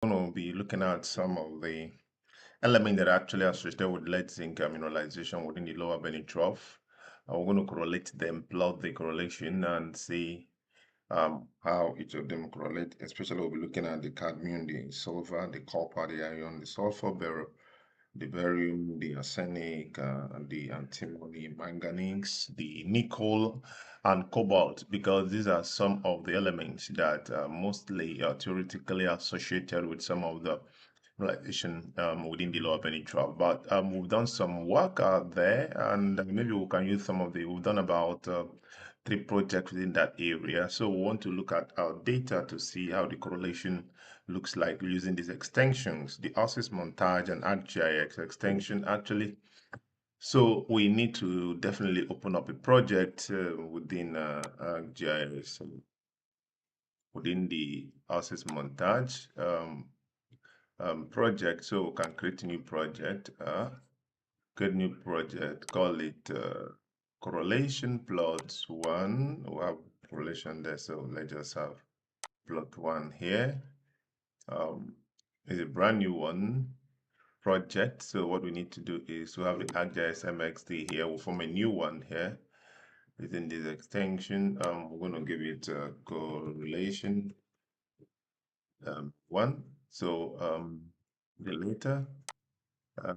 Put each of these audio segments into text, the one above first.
going to be looking at some of the elements that are actually associated with lead-zinc mineralization within the lower Beni Trough. We're going to correlate them, plot the correlation, and see how each of them correlate. Especially, we'll be looking at the cadmium, the sulfur, the copper, the iron, the sulfur, the barium, the arsenic, the antimony, manganese, the nickel, and cobalt, because these are some of the elements that are mostly theoretically associated with some of the mineralization within the lower Beni Trough. But we've done some work out there, and maybe we can use some of we've done about 3 projects within that area. So we want to look at our data to see how the correlation looks like using these extensions, the OASIS MONTAJ and ARCGIS extension actually. So we need to definitely open up a project within ARCGIS, within the OASIS MONTAJ project. So we can create a new project, call it correlation plot 1. We have correlation there, so let's just have plot 1 here. It's a brand new one project. So what we need to do is to have the ArcGIS MXD here. We'll form a new one here within this extension. We're going to give it a correlation 1. So the later, I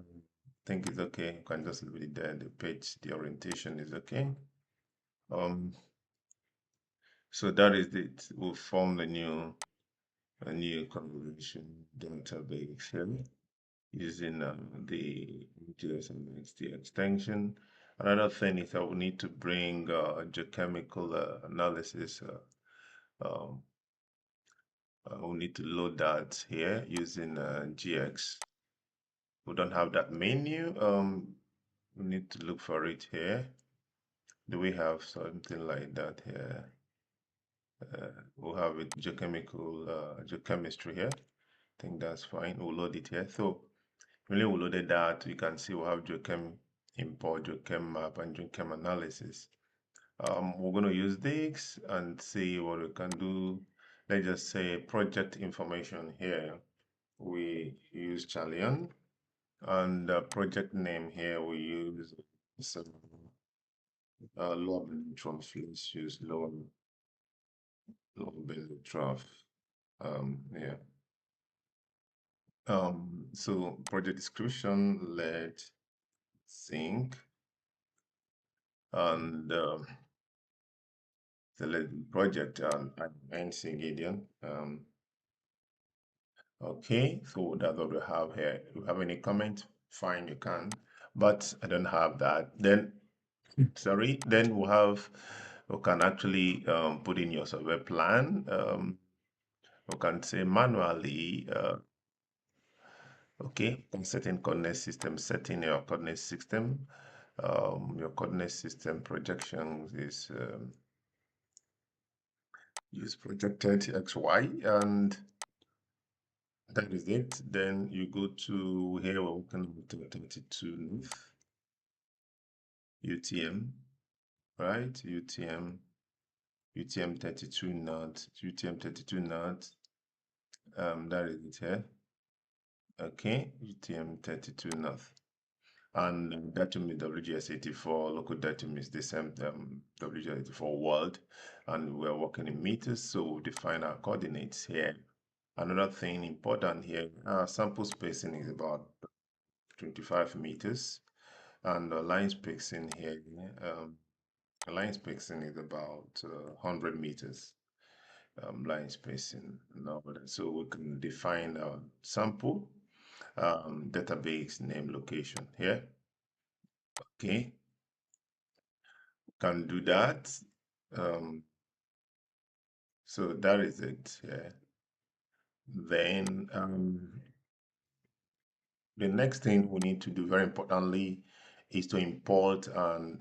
think it's okay. You can just leave it there. The page, the orientation is okay. So that is it. We'll form a new correlation database here using the GSMXT extension. Another thing is that we need to bring geochemical analysis. We need to load that here using GX. We don't have that menu. We need to look for it here. Do we have something like that here? We'll have it geochemistry here. I think that's fine. We'll load it here. So when we loaded that, you can see we have geochem import, geochem map, and geochem analysis. We're going to use this and see what we can do. Let's just say project information here. We use Chalion, and project name here we use some lower Beni Trough. Let's use lower Beni Trough. Yeah. So project description, Lead-zinc, and select project and Gideon. Okay, so that's what we have here. If you have any comment, fine, you can, but I don't have that. Then, sorry, then we can actually put in your survey plan. We can say manually, okay, setting coordinate system, setting your coordinate system. Your coordinate system projections is use projected XY, and that is it. Then you go to here, we're working with 32 North, UTM, right? UTM 32 North, UTM 32 North. That is it here. Okay, UTM 32 North. And datum is WGS84, local datum is the same WGS84 world, and we're working in meters, so we'll define our coordinates here. Another thing important here, our sample spacing is about 25 meters, and the line spacing here, line spacing is about 100 meters. Line spacing, so we can define our sample database name location here. Okay, can do that. So that is it. Yeah. Then the next thing we need to do, very importantly, is to import and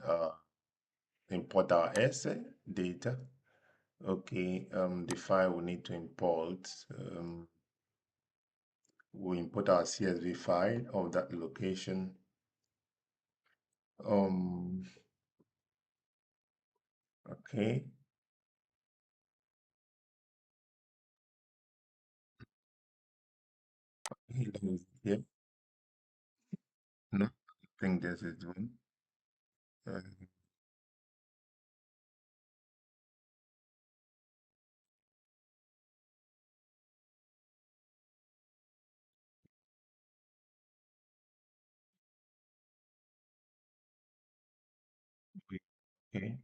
import our essay data. Okay, the file we need to import, we import our CSV file of that location. Okay. Yeah, no, I think this is one. Uh, okay,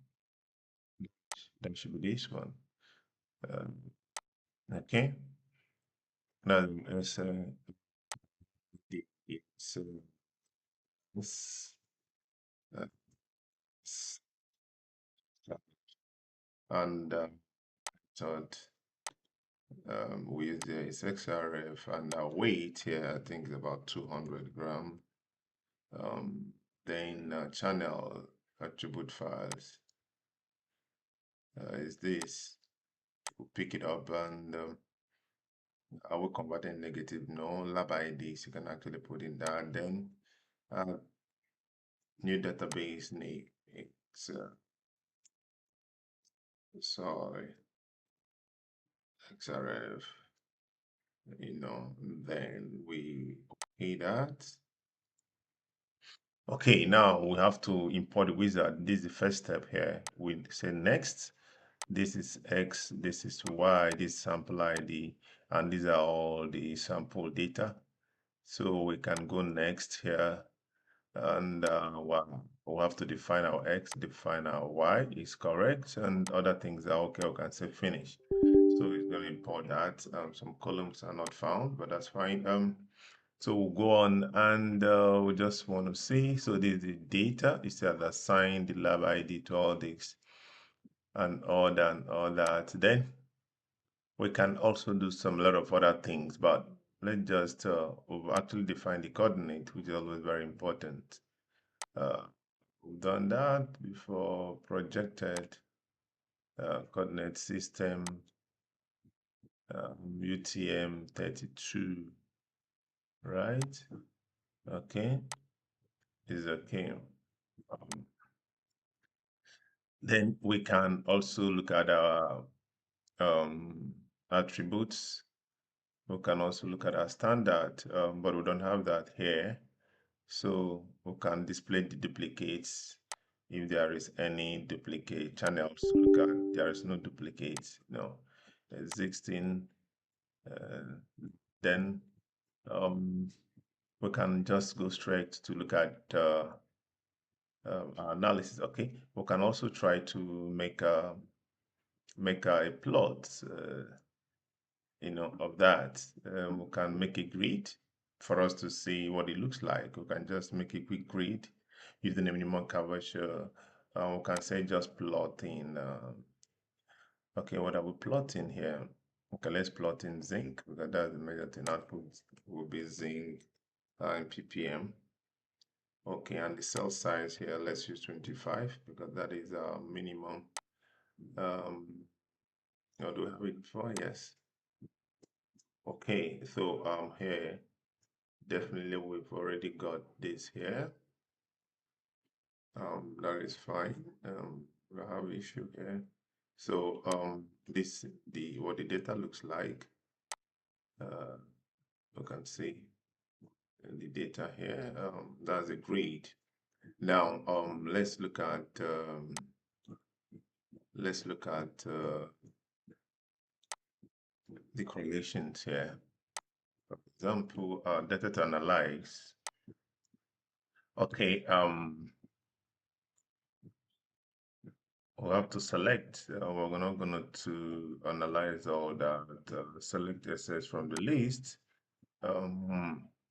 that should be this one. Um, okay, now it's this, uh, s- and thought with its XRF and our weight here, I think is about 200 gram. Um, then channel attribute files is this. We'll pick it up and I will convert in negative no lab IDs. You can actually put in that. And then new database name. It's, sorry, XRF, then we okay that. Okay, now we have to import the wizard. This is the first step here. We say next. This is X, this is Y, this is sample ID, and these are all the sample data. So we can go next here, and well, we'll have to define our X, define our Y is correct, and other things are okay. We can say finish. So it's going to import that. Some columns are not found, but that's fine. So we'll go on and we just want to see. So this is the data. It says assign the lab ID to all this and all that and all that. Then we can also do some lot of other things, but let's just we've actually defined the coordinate, which is always very important. We've done that before. Projected coordinate system UTM 32, right? Okay, is okay. Um, then we can also look at our attributes. We can also look at our standard, but we don't have that here. So we can display the duplicates if there is any duplicate channels. Look at there is no duplicates. No, 16. Uh, then we can just go straight to look at our analysis. Okay, we can also try to make a plot. Of that. We can make a grid for us to see what it looks like. We can just make a quick grid using the minimum curvature. We can say just plotting. Okay, what are we plotting here? Okay, let's plot in zinc because that's the major thing. Output will be zinc and ppm. Okay, and the cell size here, let's use 25 because that is our minimum. Or do we have it before? Yes. Okay, so here definitely we've already got this here. That is fine. We have issue here. So this what the data looks like. You can see the data here. That's a grid. Now let's look at the correlations here. For example, data to analyze. Okay, we'll have to select. We're not going to analyze all that. Select SS from the list.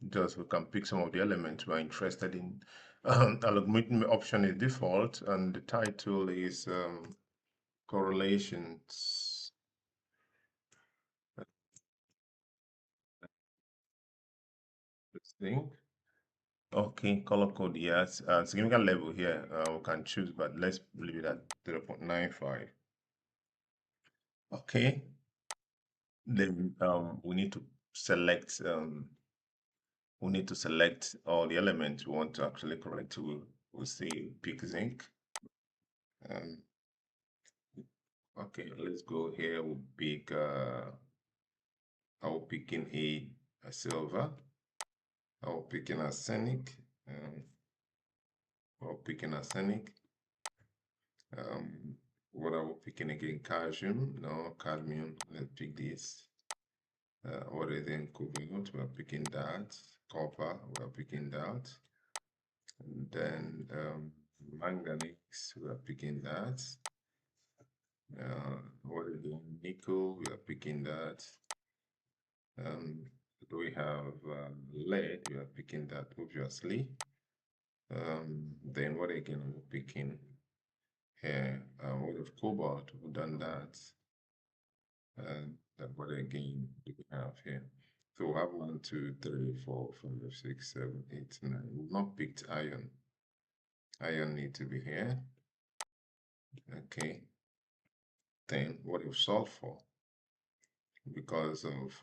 Just we can pick some of the elements we're interested in. Algorithm option is default, and the title is correlations. This thing. Okay, color code, yes. Significant level here, we can choose, but let's leave it at 0.95. Okay, then we need to select all the elements we want to actually correct. We'll say pick zinc. Um, okay, let's go here. I'll pick in A silver. I'll pick in arsenic. I'll pick in arsenic. What I will pick in again? Calcium. No, cadmium. Let's pick this. What is in cobalt? We are picking that. Copper. We are picking that. And then manganese. We are picking that. What is in nickel? We are picking that. We have lead. We are picking that obviously. Then what again we're picking here? What of cobalt? We've done that. That what again do we have here? So we have 1, 2, 3, 4, 5, 6, 7, 8, 9. We've not picked iron. Iron need to be here. Okay. Then what of sulfur? Because of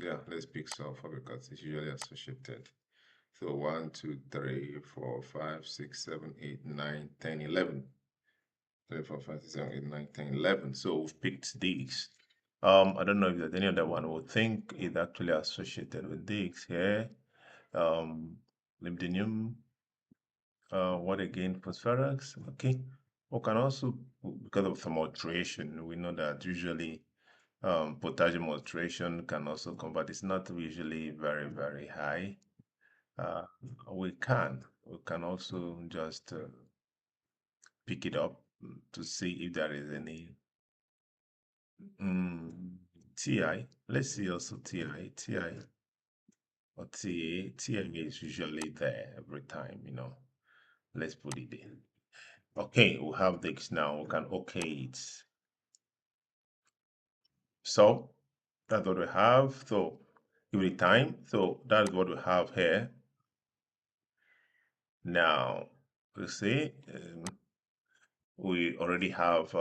yeah, let's pick sulfur because it's usually associated. So 1, 2, 3, 4, 5, 6, 7, 8, 9, 10, 11. 3, 4, 5, 6, 7, 8, 9, 10, 11. So we've picked these. I don't know if there's any other one we think is actually associated with these here. Lymphedenium, what again? Phosphorus. Okay. We can also, because of some alteration, we know that usually potassium alteration can also convert. It's not usually very, very high. Uh, we can also just pick it up to see if there is any TI. Let's see also TI or TA is usually there every time, you know. Let's put it in. Okay, we have this now. We can okay it. So that's what we have. So give it time. So that's what we have here. Now, you see, we already have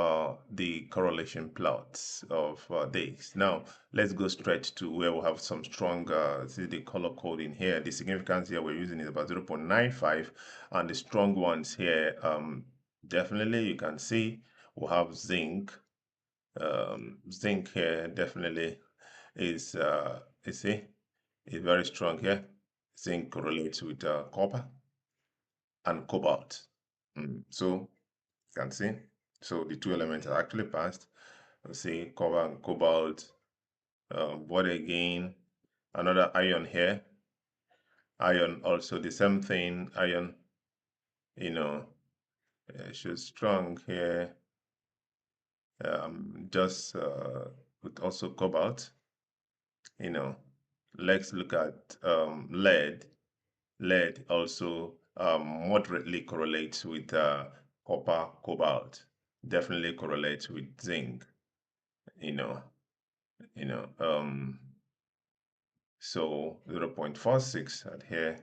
the correlation plots of this. Now, let's go straight to where we have some strong, see the color coding here. The significance here we're using is about 0.95, and the strong ones here, definitely you can see we have zinc. Zinc here definitely is, you see, is very strong here. Zinc correlates with copper and cobalt. So you can see, so the two elements are actually passed. Let's see, copper and cobalt. What again? Another iron here. Iron also the same thing. Iron, you know, shows strong here. Just with also cobalt. You know, let's look at lead. Lead also moderately correlates with copper, cobalt. Definitely correlates with zinc. You know, you know. So 0.46 at here,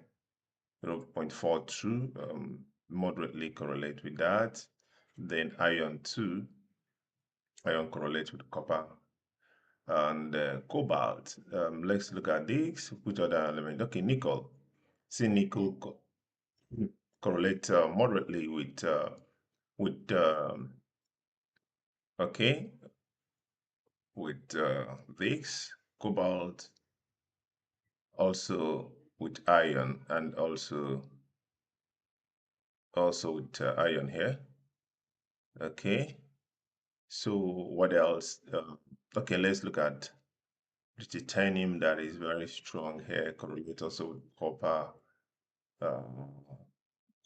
0.42 moderately correlate with that. Then iron 2, iron correlates with copper and cobalt. Let's look at this. Which other element? Okay, nickel. See, nickel correlate moderately with okay, with this cobalt, also with iron, and also with iron here. Okay, so what else? Okay, let's look at the titanium that is very strong here, correlate also with copper,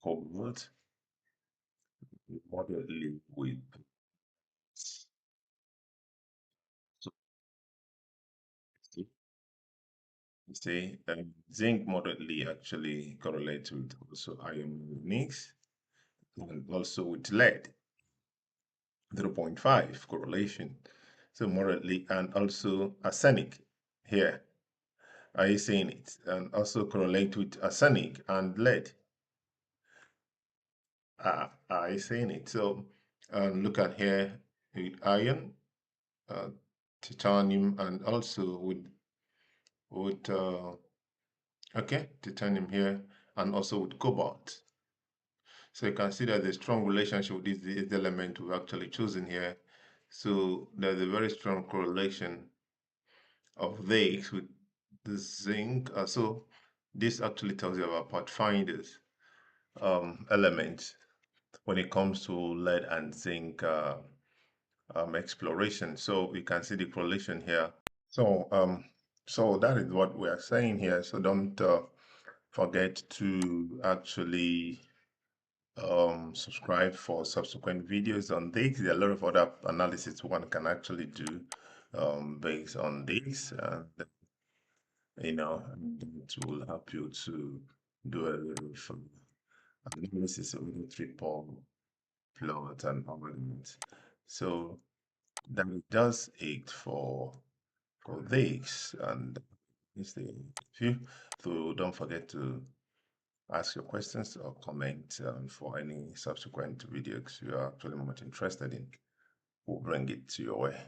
cobalt, moderately with, so you see, zinc moderately actually correlates with also iron manganese and also with lead, 0.5 correlation. So moderately, and also arsenic here. Are you seeing it? And also correlate with arsenic and lead. Are you seeing it? So look at here with iron, uh, titanium, and also with okay, titanium here, and also with cobalt. So you can see there's a strong relationship with this element we've actually chosen here. So there's a very strong correlation of this with the zinc. So this actually tells you about pathfinders elements when it comes to lead and zinc exploration. So you can see the correlation here. So that is what we are saying here. So don't forget to actually subscribe for subsequent videos on this. There are a lot of other analysis one can actually do based on this, and it will help you to do a little analysis of the triple plot and all that. So that does it for this, and is the few. So don't forget to ask your questions or comment for any subsequent videos you are actually more interested in. We'll bring it to your way.